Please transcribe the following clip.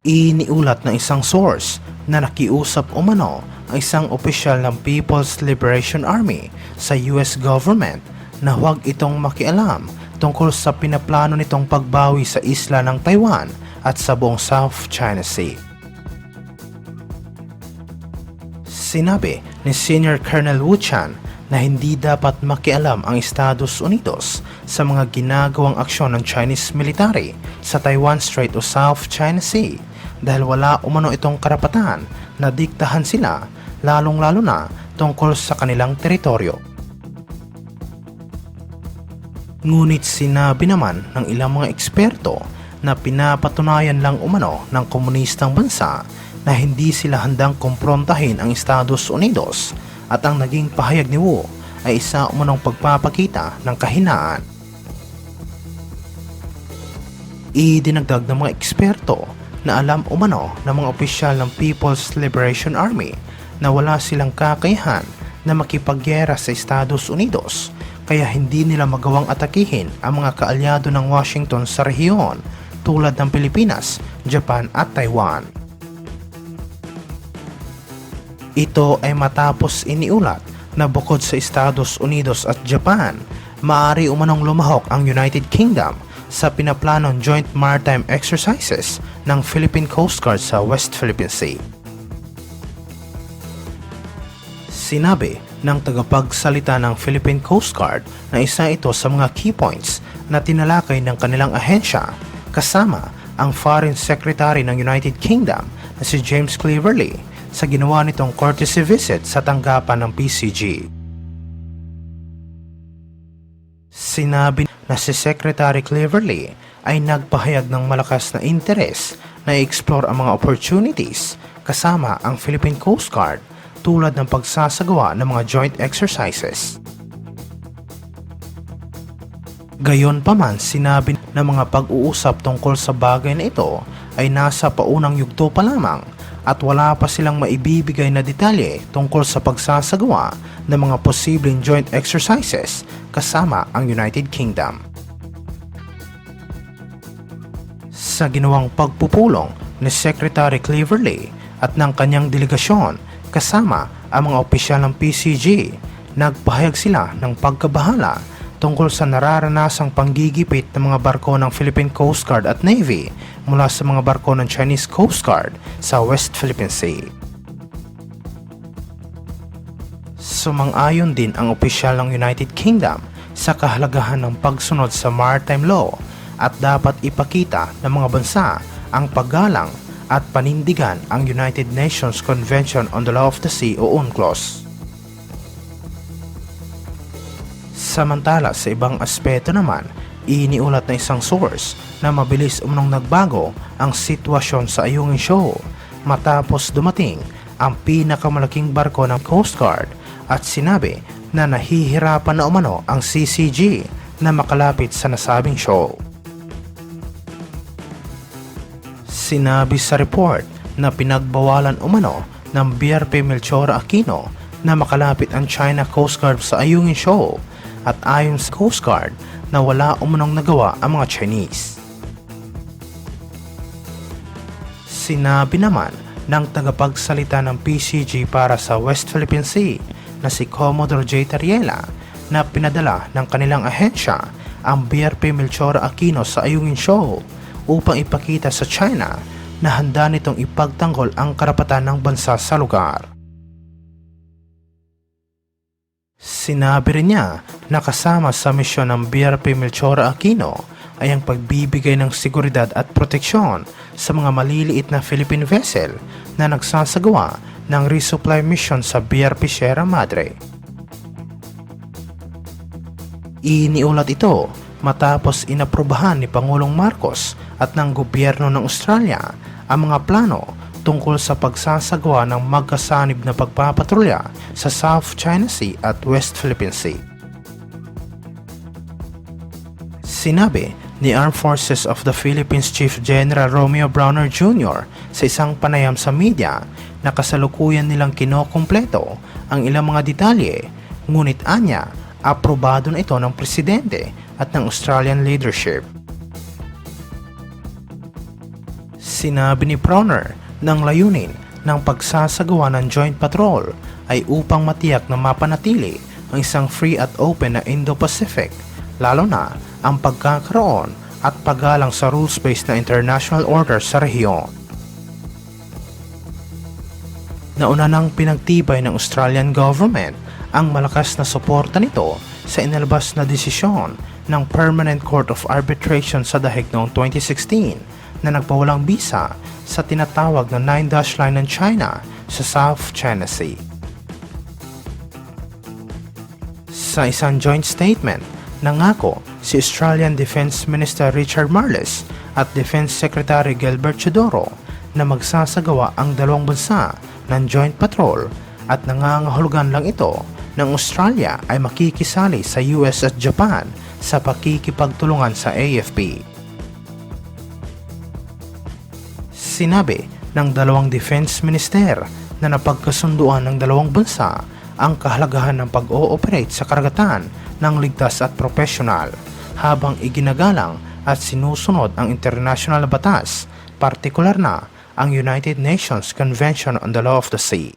Iniulat ng isang source na nakiusap umano ang isang opisyal ng People's Liberation Army sa US government na huwag itong makialam tungkol sa pinaplano nitong pagbawi sa isla ng Taiwan at sa buong South China Sea. Sinabi ni Senior Colonel Wu Chan na hindi dapat makialam ang Estados Unidos sa mga ginagawang aksyon ng Chinese military sa Taiwan Strait o South China Sea dahil wala umano itong karapatan na diktahan sila, lalong-lalo na tungkol sa kanilang teritoryo. Ngunit sinabi naman ng ilang mga eksperto na pinapatunayan lang umano ng komunistang bansa na hindi sila handang kumprontahin ang Estados Unidos at ang naging pahayag ni Wu ay isa umanong pagpapakita ng kahinaan. Idinagdag ng mga eksperto na alam umano ng mga opisyal ng People's Liberation Army na wala silang kakayahan na makipagyera sa Estados Unidos kaya hindi nila magawang atakihin ang mga kaalyado ng Washington sa rehiyon tulad ng Pilipinas, Japan at Taiwan. Ito ay matapos iniulat na bukod sa Estados Unidos at Japan, maaari umanong lumahok ang United Kingdom sa pinaplanong joint maritime exercises ng Philippine Coast Guard sa West Philippine Sea. Sinabi ng tagapagsalita ng Philippine Coast Guard na isa ito sa mga key points na tinalakay ng kanilang ahensya kasama ang Foreign Secretary ng United Kingdom na si James Cleverly sa ginawa nitong courtesy visit sa tanggapan ng PCG. Sinabi na si Secretary Cleverly ay nagpahayag ng malakas na interes na i-explore ang mga opportunities kasama ang Philippine Coast Guard tulad ng pagsasagawa ng mga joint exercises. Gayunpaman, sinabi na mga pag-uusap tungkol sa bagay na ito ay nasa paunang yugto pa lamang at wala pa silang maibibigay na detalye tungkol sa pagsasagawa ng mga posibleng joint exercises kasama ang United Kingdom. Sa ginawang pagpupulong ni Secretary Cleverly at ng kanyang delegasyon kasama ang mga opisyal ng PCG, nagpahayag sila ng pagkabahala tungkol sa nararanasang panggigipit ng mga barko ng Philippine Coast Guard at Navy mula sa mga barko ng Chinese Coast Guard sa West Philippine Sea. Sumang-ayon din ang opisyal ng United Kingdom sa kahalagahan ng pagsunod sa maritime law at dapat ipakita ng mga bansa ang paggalang at panindigan ang United Nations Convention on the Law of the Sea o UNCLOS. Samantala, sa ibang aspeto naman, iniulat na isang source na mabilis umunong nagbago ang sitwasyon sa Ayungin Shoal matapos dumating ang pinakamalaking barko ng Coast Guard at sinabi na nahihirapan na umano ang CCG na makalapit sa nasabing shoal. Sinabi sa report na pinagbawalan umano ng BRP Melchora Aquino na makalapit ang China Coast Guard sa Ayungin Shoal at ayon sa Coast Guard na wala umunong nagawa ang mga Chinese. Sinabi naman ng tagapagsalita ng PCG para sa West Philippine Sea na si Commodore J. Tariela na pinadala ng kanilang ahensya ang BRP Melchora Aquino sa Ayungin Shoal upang ipakita sa China na handa nitong ipagtanggol ang karapatan ng bansa sa lugar. Sinabi rin niya na kasama sa misyon ng BRP Melchora Aquino ay ang pagbibigay ng seguridad at proteksyon sa mga maliliit na Philippine vessel na nagsasagawa ng resupply mission sa BRP Sierra Madre. Iniulat ito matapos inaprubahan ni Pangulong Marcos at ng gobyerno ng Australia ang mga plano tungkol sa pagsasagawa ng magkasanib na pagpapatrolya sa South China Sea at West Philippine Sea. Sinabi ni Armed Forces of the Philippines Chief General Romeo Browner Jr. sa isang panayam sa media na kasalukuyan nilang kinokumpleto ang ilang mga detalye, ngunit anya, aprobado na ito ng presidente at ng Australian leadership. Sinabi ni Proner ng layunin ng pagsasagawa ng joint patrol ay upang matiyak na mapanatili ang isang free at open na Indo-Pacific, lalo na ang pagkakaroon at paggalang sa rules-based na international order sa rehiyon. Nauna nang pinagtibay ng Australian government ang malakas na suporta nito sa inilabas na desisyon ng Permanent Court of Arbitration sa dahig noong 2016 na nagpawalang bisa sa tinatawag na Nine Dash Line ng China sa South China Sea. Sa isang joint statement, nangako si Australian Defence Minister Richard Marles at Defence Secretary Gilbert Chodoro na magsasagawa ang dalawang bansa ng joint patrol at nangangahulugan lang ito ng Australia ay makikisali sa US at Japan sa pakikipagtulungan sa AFP. Sinabi ng dalawang defense minister na napagkasunduan ng dalawang bansa ang kahalagahan ng pag-ooperate sa karagatan ng ligtas at profesional habang iginagalang at sinusunod ang international na batas, partikular na ang United Nations Convention on the Law of the Sea.